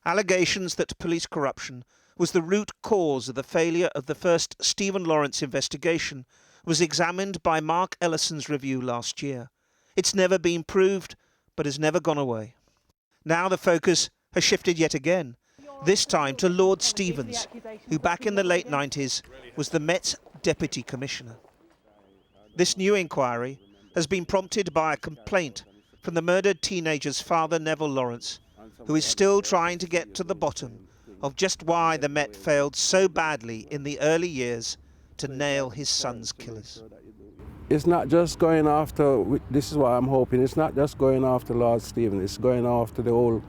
Allegations that police corruption was the root cause of the failure of the first Stephen Lawrence investigation was examined by Mark Ellison's review last year. It's never been proved, but has never gone away. Now the focus has shifted yet again, this time to Lord Stevens, who back in the late 90s was the Met's Deputy Commissioner. This new inquiry has been prompted by a complaint from the murdered teenager's father, Neville Lawrence, who is still trying to get to the bottom of just why the Met failed so badly in the early years to nail his son's killers. It's not just going after, this is what I'm hoping, it's not just going after Lord Stevens, it's going after the whole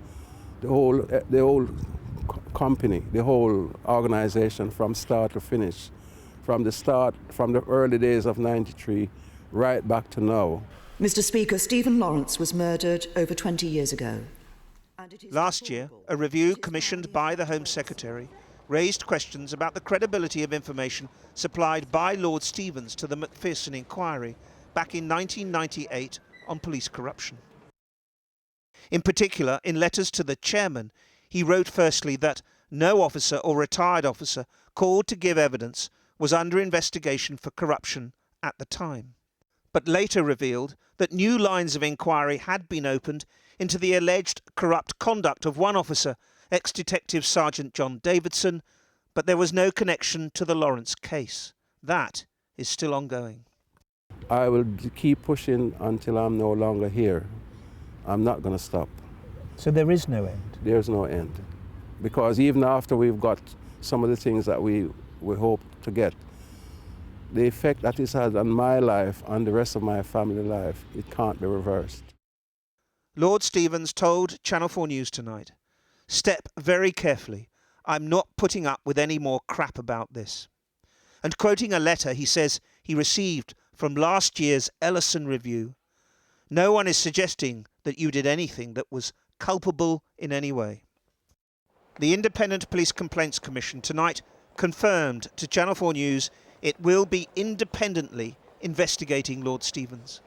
company, the whole organization from start to finish. From the early days of '93, right back to now. Mr. Speaker, Stephen Lawrence was murdered over 20 years ago. Last year, a review commissioned by the Home Secretary raised questions about the credibility of information supplied by Lord Stevens to the Macpherson inquiry back in 1998 on police corruption. In particular, in letters to the chairman, he wrote firstly that no officer or retired officer called to give evidence was under investigation for corruption at the time, but later revealed that new lines of inquiry had been opened into the alleged corrupt conduct of one officer, ex-Detective Sergeant John Davidson, but there was no connection to the Lawrence case. That is still ongoing. I will keep pushing until I'm no longer here. I'm not going to stop. So there is no end? There's no end. Because even after we've got some of the things that we hope to get, the effect that it's had on my life, on the rest of my family life, it can't be reversed. Lord Stevens told Channel 4 News tonight, "Step very carefully. I'm not putting up with any more crap about this." And quoting a letter he says he received from last year's Ellison review, "No one is suggesting that you did anything that was culpable in any way." The Independent Police Complaints Commission tonight confirmed to Channel 4 News it will be independently investigating Lord Stevens.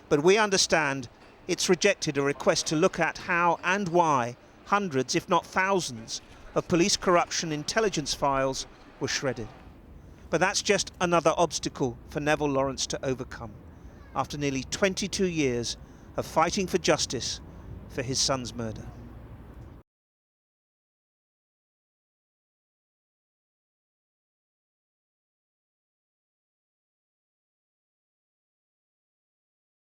But we understand it's rejected a request to look at how and why hundreds, if not thousands, of police corruption intelligence files were shredded. But that's just another obstacle for Neville Lawrence to overcome after nearly 22 years of fighting for justice for his son's murder.